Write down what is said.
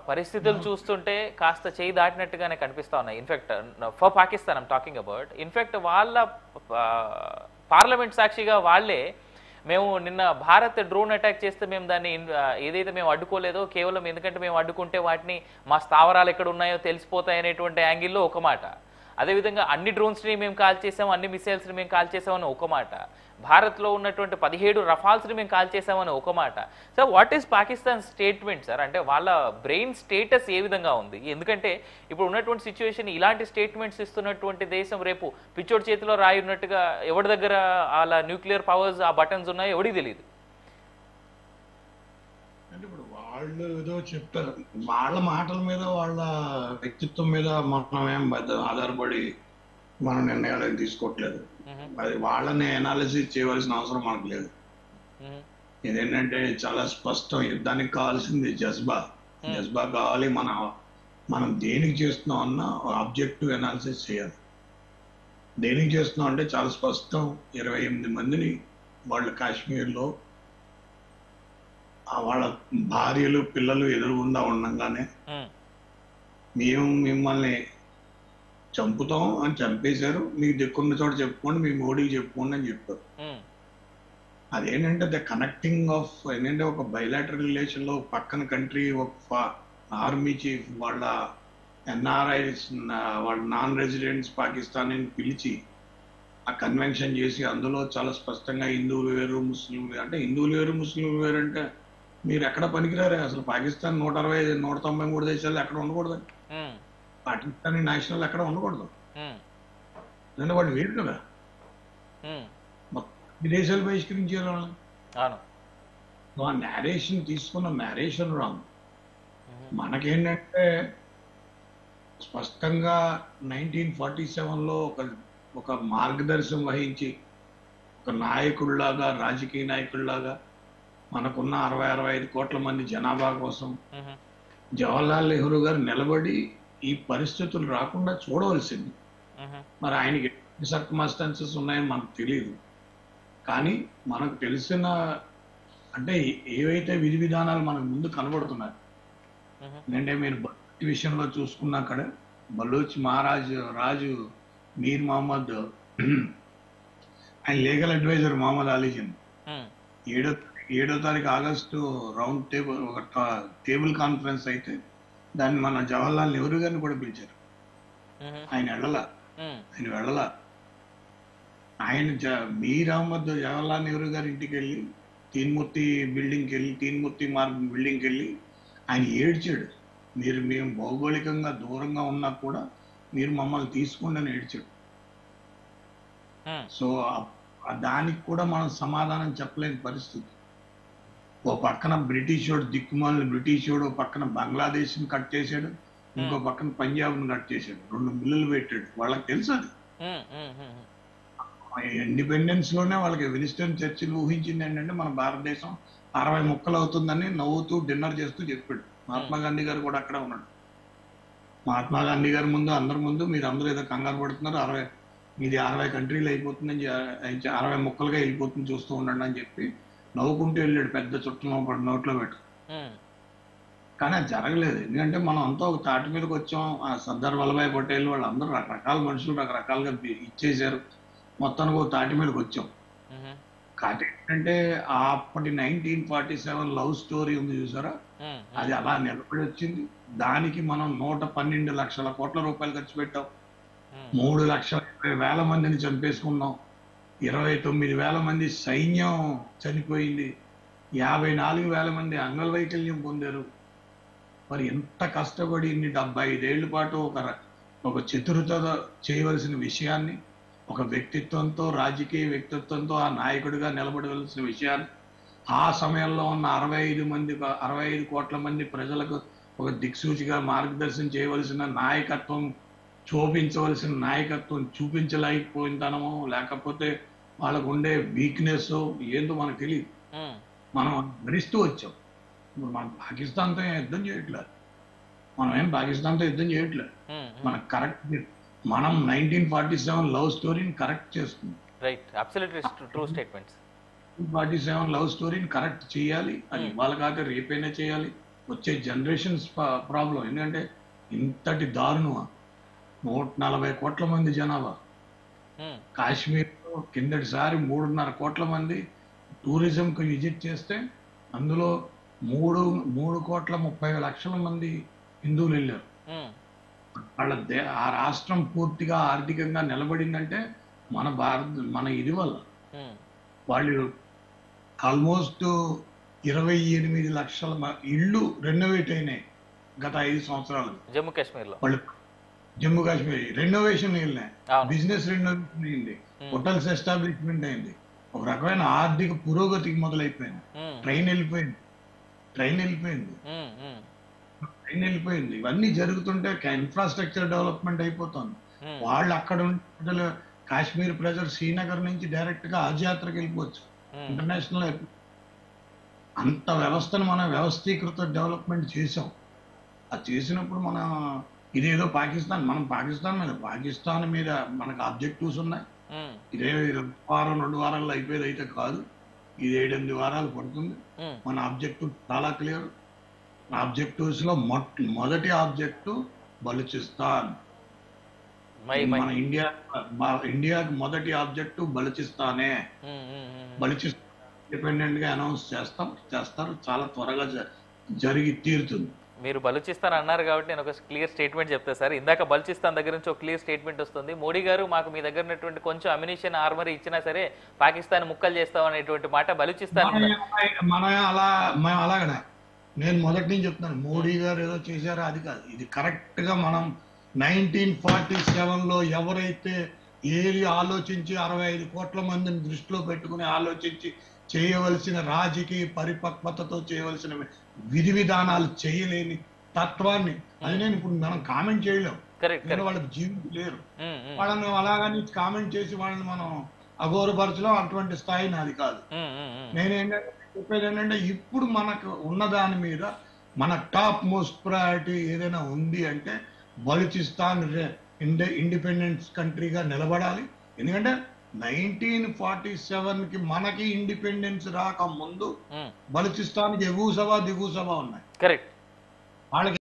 పరిస్థితులు చూస్తుంటే కాస్త చేయి దాటినట్టుగానే కనిపిస్తా ఉన్నాయి. In fact for Pakistan I'm talking about. In fact వాళ్ళ పార్లమెంట్ సాక్షిగా వాళ్ళే మేము నిన్న భారత్ డ్రోన్ అటాక్ చేస్తే మేము దాన్ని ఏదైతే మేము అడ్డుకోలేదో కేవలం ఎందుకంటే మేము అడ్డుకుంటే వాటిని మా స్థావరాలు ఎక్కడ ఉన్నాయో తెలిసిపోతాయి అనేటువంటి యాంగిల్లో ఒక మాట. అదేవిధంగా అన్ని డ్రోన్స్ని మేము కాల్ చేసాము, అన్ని మిసైల్స్ని మేము కాల్ చేసామని ఒక మాట. భారత్లో ఉన్నటువంటి 17 రఫాల్స్ని మేము కాల్ చేసామని ఒక మాట. Sir what is Pakistan statement sir? అంటే వాళ్ళ బ్రెయిన్ స్టేటస్ ఏ విధంగా ఉంది? ఎందుకంటే ఇప్పుడు ఉన్నటువంటి సిచ్యువేషన్ ఇలాంటి స్టేట్మెంట్స్ ఇస్తున్నటువంటి దేశం రేపు పిచ్చోడి చేతిలో రాయి ఉన్నట్టుగా ఎవరి దగ్గర వాళ్ళ న్యూక్లియర్ పవర్స్ ఆ బటన్స్ ఉన్నాయో ఎవడికి తెలియదు. అంటే ఇప్పుడు వాళ్ళు ఏదో చెప్తారు, వాళ్ళ మాటల మీద వాళ్ళ వ్యక్తిత్వం మీద మనం ఏం ఆధారపడి మన నిర్ణయాలు ఏం తీసుకోవట్లేదు. అది వాళ్ళని అనాలిసిస్ చేయవలసిన అవసరం మనకు లేదు. ఇదేంటంటే చాలా స్పష్టం, యుద్ధానికి కావాల్సింది జజ్బా కావాలి. మనం దేనికి చేస్తున్నాం అన్న ఆబ్జెక్టివ్ అనాలిసిస్ చేయాలి. దేనికి చేస్తున్నాం అంటే చాలా స్పష్టం. 28 మందిని వాళ్ళు కాశ్మీర్లో వాళ్ళ భార్యలు పిల్లలు ఎదురుగుండా ఉండగానే మేము మిమ్మల్ని చంపుతాం అని చంపేశారు, మీకు దిక్కున్న చోట చెప్పుకోండి, మీ మోడీకి చెప్పుకోండి అని చెప్పారు. అదేంటంటే ద కనెక్టింగ్ ఆఫ్ ఏంటంటే ఒక బైలాటరల్ రిలేషన్ లో పక్కన కంట్రీ ఒక ఆర్మీ చీఫ్ వాళ్ళ ఎన్ఆర్ఐస్ వాళ్ళ నాన్ రెసిడెంట్స్ పాకిస్తానీ పిలిచి ఆ కన్వెన్షన్ చేసి అందులో చాలా స్పష్టంగా హిందువులు వేరు ముస్లింలు వేరు అంటే, హిందువులు వేరు ముస్లింలు వేరు అంటే మీరు ఎక్కడ పనికిరారే. అసలు పాకిస్తాన్ 160 193 దేశాలు ఎక్కడ ఉండకూడదు, పాకిస్తానీ నేషనల్ ఎక్కడ ఉండకూడదు. ఎందుకంటే వాళ్ళు వేరు కదా, విదేశాలు బహిష్కరించారు వాళ్ళని. ఆ నేరేషన్ తీసుకున్న నేరేషన్ రాంగ్. మనకేంటంటే స్పష్టంగా 1947లో ఒక మార్గదర్శనం వహించి ఒక నాయకుడిలాగా, రాజకీయ నాయకుడిలాగా మనకున్న 60-65 కోట్ల మంది జనాభా కోసం జవహర్లాల్ నెహ్రూ గారు నిలబడి ఈ పరిస్థితులు రాకుండా చూడవలసింది. మరి ఆయనకి సర్కమ్స్టాన్సెస్ ఉన్నాయని మనకు తెలియదు. కానీ మనకు తెలిసిన అంటే ఏవైతే విధి విధానాలు మనకు ముందు కనబడుతున్నాయి అంటే, మీరు బలూచ్ విషయంలో చూసుకున్నా అక్కడ బలూచ్ రాజు మీర్ మహమ్మద్ ఆయన లీగల్ అడ్వైజర్ మహమ్మద్ అలీజన్ 7వ తారీఖు ఆగస్టు రౌండ్ టేబుల్ ఒక టేబుల్ కాన్ఫరెన్స్ అయితే దాన్ని మన జవహర్లాల్ నెహ్రూ గారిని కూడా పిలిచారు. ఆయన వెళ్ళలా. మీర్ అహ్మద్ జవహర్లాల్ నెహ్రూ గారి ఇంటికి వెళ్ళి తీన్మూర్తి మార్గ్ బిల్డింగ్కి వెళ్ళి ఆయన ఏడ్చాడు. మేము భౌగోళికంగా దూరంగా ఉన్నా కూడా మీరు మమ్మల్ని తీసుకోండి అని ఏడ్చాడు. సో దానికి కూడా మనం సమాధానం చెప్పలేని పరిస్థితి. ఓ పక్కన బ్రిటిషోడు ఓ పక్కన బంగ్లాదేశ్ని కట్ చేశాడు, ఇంకో పక్కన పంజాబ్ని కట్ చేశాడు, 2 మిల్లులు పెట్టాడు. వాళ్ళకి తెలుసు అది. ఇండిపెండెన్స్ లోనే వాళ్ళకి విన్స్టన్ చర్చిల్ ఊహించింది ఏంటంటే మన భారతదేశం 60 ముక్కలు అవుతుందని నవ్వుతూ డిన్నర్ చేస్తూ చెప్పాడు. మహాత్మా గాంధీ గారు కూడా అక్కడే ఉన్నాడు. మహాత్మా గాంధీ గారి ముందు అందరి ముందు మీరు అందరూ ఏదో కంగారు పడుతున్నారు, మీది 60 కంట్రీలు అయిపోతుందని, 60 ముక్కలుగా వెళ్ళిపోతుంది చూస్తూ ఉండండి అని చెప్పి నవ్వుకుంటూ వెళ్ళాడు, పెద్ద చుట్టం నోట్లో పెట్టు. కానీ అది జరగలేదు. ఎందుకంటే మనం అంతా ఒక తాటి మీదకి వచ్చాం. ఆ సర్దార్ వల్లభాయ్ పటేల్ వాళ్ళందరూ రకరకాల మనుషులు రకరకాలుగా ఇచ్చేసారు, మొత్తానికి ఒక తాటి మీదకి వచ్చాం. కాకపోతే ఏంటంటే అప్పటి 1947 లవ్ స్టోరీ ఉంది చూసారా, అది అలా నిలబడి వచ్చింది. దానికి మనం 112 లక్షల కోట్ల రూపాయలు ఖర్చు పెట్టాం, 3,20,000 మందిని చంపేసుకున్నాం, 29,000 మంది సైన్యం చనిపోయింది, 54,000 మంది అంగవైకల్యం పొందారు. మరి ఎంత కష్టపడి ఇన్ని 75 ఏళ్ల పాటు ఒక చతురత చేయవలసిన విషయాన్ని, ఒక వ్యక్తిత్వంతో, రాజకీయ వ్యక్తిత్వంతో ఆ నాయకుడిగా నిలబడవలసిన విషయాన్ని ఆ సమయంలో ఉన్న 65 కోట్ల మంది ప్రజలకు ఒక దిక్సూచిగా మార్గదర్శనం చేయవలసిన నాయకత్వం, చూపించవలసిన నాయకత్వం చూపించలేకపోయిందనమో లేకపోతే వాళ్ళకు ఉండే వీక్నెస్ ఏందో మనకు తెలియదు. మనం భరిస్తూ వచ్చాం. ఇప్పుడు మనం పాకిస్తాన్తో యుద్ధం చేయట్లేదు, మనం కరెక్ట్, మనం 1947 లవ్ స్టోరీని కరెక్ట్ చేస్తుంది. 1947 లవ్ స్టోరీని కరెక్ట్ చేయాలి. అది ఇవాళ కాక రేపైనా చేయాలి. వచ్చే జనరేషన్స్ ప్రాబ్లం. ఎందుకంటే ఇంతటి దారుణమా, 140 కోట్ల మంది జనాభా. కాశ్మీర్లో కిందటిసారి 3.5 కోట్ల మంది టూరిజంకి విజిట్ చేస్తే అందులో 3,30,00,000 మంది హిందువులు వెళ్ళారు. ఆ రాష్ట్రం పూర్తిగా ఆర్థికంగా నిలబడిందంటే మన ఇది వల్ల. వాళ్ళు ఆల్మోస్ట్ 28 లక్షల ఇళ్ళు రెనోవేట్ అయినాయి గత 5 సంవత్సరాలు. జమ్మూ కాశ్మీర్లో వాళ్ళు జమ్మూ కాశ్మీర్ రెనోవేషన్ వెళ్ళినాయి, బిజినెస్ రెనోవేషన్ అయింది, హోటల్స్ ఎస్టాబ్లిష్మెంట్ అయింది, ఒక రకమైన ఆర్థిక పురోగతికి మొదలైపోయింది. ట్రైన్ వెళ్ళిపోయింది. ఇవన్నీ జరుగుతుంటే ఇన్ఫ్రాస్ట్రక్చర్ డెవలప్మెంట్ అయిపోతుంది. వాళ్ళు అక్కడ ఉండే కాశ్మీర్ ప్రజలు శ్రీనగర్ నుంచి డైరెక్ట్ గా హజ్ యాత్రకి వెళ్ళిపోవచ్చు. ఇంటర్నేషనల్ అంత వ్యవస్థను మనం వ్యవస్థీకృత డెవలప్మెంట్ చేసాం. అది చేసినప్పుడు ఇదేదో పాకిస్తాన్ మీద మనకు ఆబ్జెక్టివ్స్ ఉన్నాయి. ఇదే 1 వారం 2 వారాల్లో అయిపోయేది అయితే కాదు, ఇది 7-8 వారాలు పడుతుంది. మన ఆబ్జెక్టివ్ చాలా క్లియర్. ఆబ్జెక్టివ్స్ లో మొదటి ఆబ్జెక్టివ్ బలూచిస్తాన్. మన ఇండియాకి మొదటి ఆబ్జెక్టివ్ బలూచిస్తానే. బలూచిస్తాన్ ఇండిపెండెంట్ గా అనౌన్స్ చేస్తారు. చాలా త్వరగా జరిగి తీరుతుంది. మీరు బలూచిస్తాన్ అన్నారు కాబట్టి నేను ఒక క్లియర్ స్టేట్మెంట్ చెప్తాను సార్. ఇందాక బలూచిస్తాన్ దగ్గర నుంచి ఒక క్లియర్ స్టేట్మెంట్ వస్తుంది. మోడీ గారు మాకు మీ దగ్గర ఉన్నటువంటి కొంచెం అమ్యునిషన్ ఆర్మరీ ఇచ్చినా సరే పాకిస్తాన్ ముక్కలు చేస్తాం అనేటువంటి మాట బలూచిస్తాన్. మేము అలాగనే నేను మొదటి నుంచి చెప్తున్నాను, మోడీ గారు ఏదో చేశారో అది కాదు. ఇది కరెక్ట్ గా మనం 1947లో ఎవరైతే ఏది ఆలోచించి 65 కోట్ల మందిని దృష్టిలో పెట్టుకుని ఆలోచించి చేయవలసిన రాజకీయ పరిపక్వతతో చేయవలసిన విధి విధానాలు చేయలేని తత్వాన్ని, అది నేను ఇప్పుడు మనం కామెంట్ చేయలేం. వాళ్ళకి జీవితం లేరు. వాళ్ళని అలాగని కామెంట్ చేసి వాళ్ళని మనం అఘోరపరచడం అటువంటి స్థాయి నాది కాదు. నేనేంటంటే చెప్పేది ఏంటంటే ఇప్పుడు మనకు ఉన్న దాని మీద మన టాప్ మోస్ట్ ప్రయారిటీ ఏదైనా ఉంది అంటే బలూచిస్తాన్ ఇండిపెండెన్స్ కంట్రీగా నిలబడాలి. ఎందుకంటే 1947కి మనకి ఇండిపెండెన్స్ రాక ముందు బలూచిస్తాన్కి ఎగువ సభ దిగువ సభ ఉన్నాయి. కరెక్ట్. వాళ్ళకి